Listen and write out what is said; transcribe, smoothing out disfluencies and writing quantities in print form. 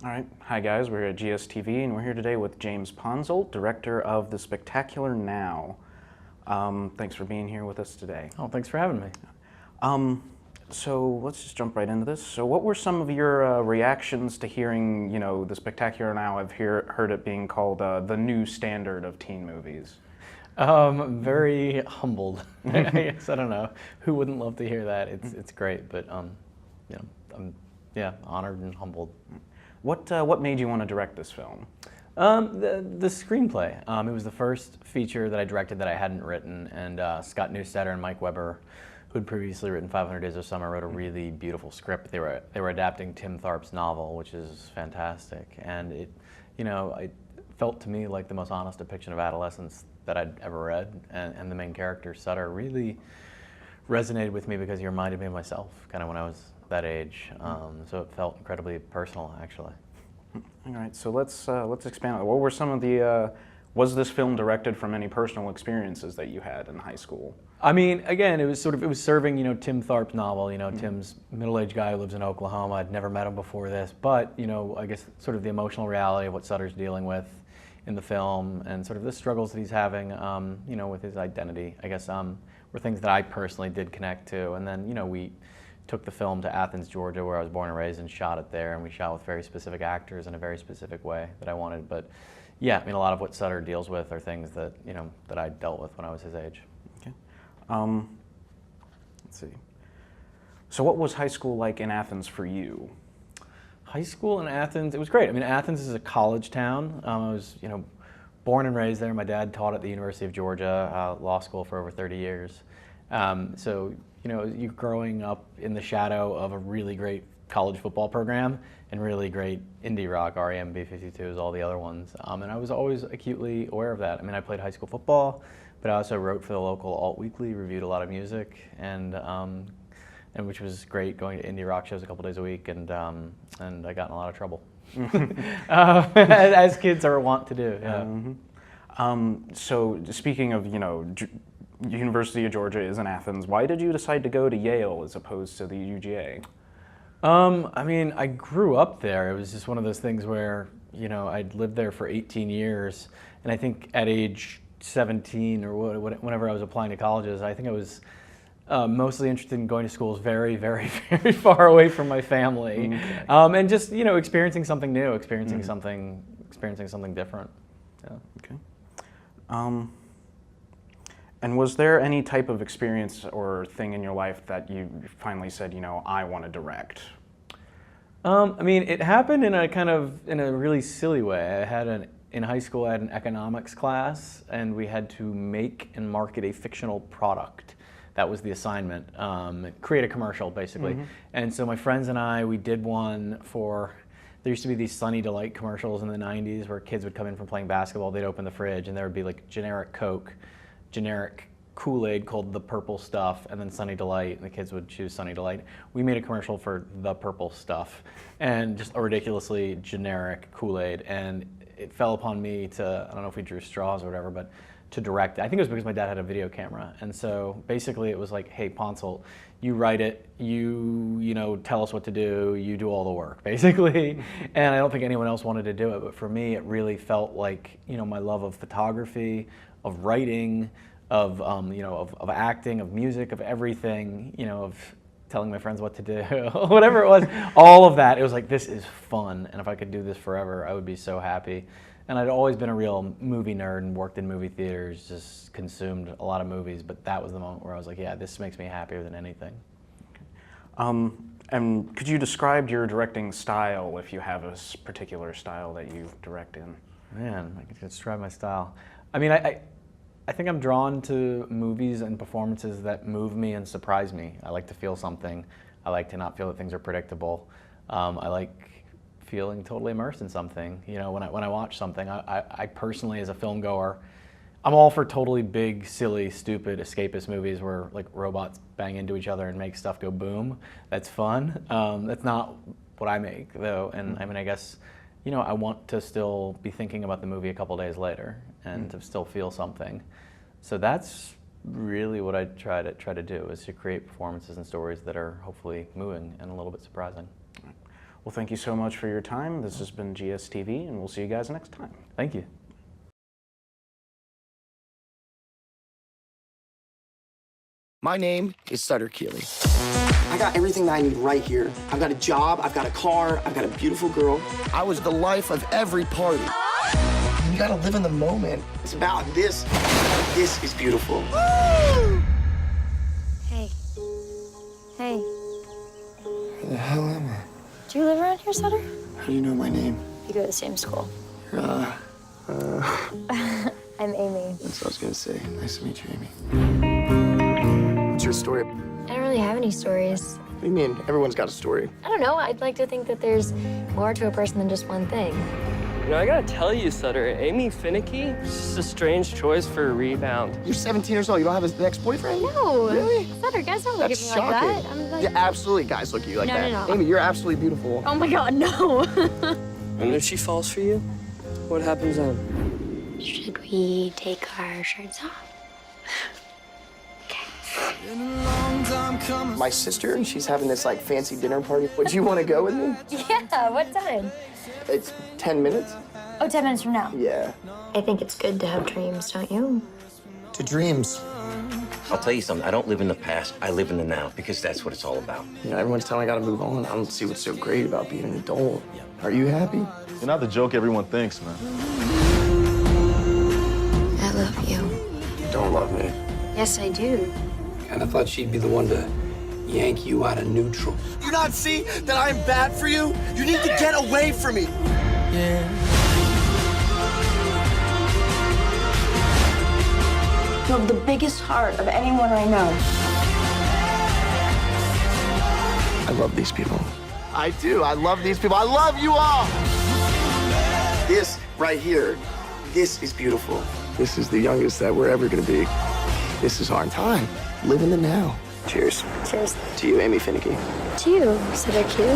All right. Hi, guys. We're at GSTV, and we're here today with James Pondsolt, director of the Spectacular Now. Thanks for being here with us today. Oh, thanks for having me. So let's just jump right into this. So what were some of your reactions to hearing, the Spectacular Now? I've heard it being called the new standard of teen movies. Very humbled. I guess I don't know who wouldn't love to hear that. It's great, but I'm honored and humbled. What made you want to direct this film? The screenplay. It was the first feature that I directed that I hadn't written, and Scott Neustadter and Mike Weber, who had previously written 500 Days of Summer, wrote a really beautiful script. They were adapting Tim Tharp's novel, which is fantastic, and it felt to me like the most honest depiction of adolescence that I'd ever read, and the main character, Sutter, really resonated with me because he reminded me of myself, kind of when I was that age. So it felt incredibly personal, actually. All right, so let's expand on it. What were some of the, was this film directed from any personal experiences that you had in high school? I mean, again, it was serving, Tim Tharp's novel, Tim's middle-aged guy who lives in Oklahoma. I'd never met him before this, but, I guess sort of the emotional reality of what Sutter's dealing with in the film, and sort of the struggles that he's having, with his identity, I guess, were things that I personally did connect to. And then, we took the film to Athens, Georgia, where I was born and raised, and shot it there, and we shot with very specific actors in a very specific way that I wanted. But yeah, I mean, a lot of what Sutter deals with are things that, that I dealt with when I was his age. Okay. Let's see. So what was high school like in Athens for you? High school in Athens, it was great. I mean, Athens is a college town. I was, born and raised there. My dad taught at the University of Georgia, law school for over 30 years. So, you're growing up in the shadow of a really great college football program and really great indie rock, REM, B-52s, all the other ones. And I was always acutely aware of that. I mean, I played high school football, but I also wrote for the local alt weekly, reviewed a lot of music, and which was great, going to indie rock shows a couple days a week, and I got in a lot of trouble, as kids are wont to do. Yeah. So speaking of, University of Georgia is in Athens. Why did you decide to go to Yale as opposed to the UGA? I mean, I grew up there. It was just one of those things where, I'd lived there for 18 years, and I think at age 17 or whenever I was applying to colleges, I think I was mostly interested in going to schools very, very, very far away from my family, okay. And just experiencing something new, experiencing something different. Yeah. Okay. And was there any type of experience or thing in your life that you finally said, I want to direct? I mean, it happened in a really silly way. In high school, I had an economics class, and we had to make and market a fictional product. That was the assignment, create a commercial, basically. Mm-hmm. And so my friends and I, we did one for, there used to be these Sunny Delight commercials in the 90s where kids would come in from playing basketball, they'd open the fridge, and there would be like generic Coke, generic Kool-Aid called the Purple Stuff, and then Sunny Delight, and the kids would choose Sunny Delight. We made a commercial for the Purple Stuff, and just a ridiculously generic Kool-Aid, and it fell upon me to, I don't know if we drew straws or whatever, but to direct it. I think it was because my dad had a video camera, and so basically it was like, hey, Ponsoldt, you write it, you tell us what to do, you do all the work, basically. And I don't think anyone else wanted to do it, but for me it really felt like, my love of photography, of writing, of acting, of music, of everything, of telling my friends what to do, whatever it was, all of that. It was like, this is fun, and if I could do this forever, I would be so happy. And I'd always been a real movie nerd and worked in movie theaters, just consumed a lot of movies, but that was the moment where I was like, yeah, this makes me happier than anything. And could you describe your directing style, if you have a particular style that you direct in? Man, I could describe my style. I mean, I think I'm drawn to movies and performances that move me and surprise me. I like to feel something. I like to not feel that things are predictable. I like feeling totally immersed in something. When I watch something, I personally, as a film goer, I'm all for totally big, silly, stupid, escapist movies where like robots bang into each other and make stuff go boom. That's fun. That's not what I make, though. And I mean, I guess, I want to still be thinking about the movie a couple days later and to still feel something. So that's really what I try to do, is to create performances and stories that are hopefully moving and a little bit surprising. Well, thank you so much for your time. This has been GSTV, and we'll see you guys next time. Thank you. My name is Sutter Keeley. I got everything that I need right here. I've got a job, I've got a car, I've got a beautiful girl. I was the life of every party. You gotta live in the moment. It's about this. This is beautiful. Hey. Hey. Where the hell am I? Do you live around here, Sutter? How do you know my name? You go to the same school. I'm Amy. That's what I was gonna say. Nice to meet you, Amy. What's your story? I don't really have any stories. What do you mean? Everyone's got a story. I don't know. I'd like to think that there's more to a person than just one thing. You know, I gotta tell you, Sutter, Amy Finicky is just a strange choice for a rebound. You're 17 years old. You don't have an ex-boyfriend? No. Really? Sutter, guys don't look That's at me shocking. like that. I'm like, Yeah, absolutely, guys look at you like No, that. no, no. Amy, you're absolutely beautiful. oh my God, no. And if she falls for you, what happens then? Should we take our shirts off? My sister, she's having this like fancy dinner party. Would you want to go with me? Yeah, what time? It's 10 minutes. Oh, 10 minutes from now. Yeah. I think it's good to have dreams, don't you? To dreams. I'll tell you something, I don't live in the past, I live in the now, because that's what it's all about. You know, everyone's telling me I gotta move on. I don't see what's so great about being an adult. Are you happy? You're not the joke everyone thinks, man. I love you. You don't love me. Yes, I do. Kinda thought she'd be the one to yank you out of neutral. You not see that I'm bad for you? You need to get away from me. You have the biggest heart of anyone I know. I love these people. I do. I love these people. I love you all. This right here, this is beautiful. This is the youngest that we're ever gonna be. This is our time. Live in the now. Cheers. Cheers. To you, Amy Finicky. To you, Sutter Q.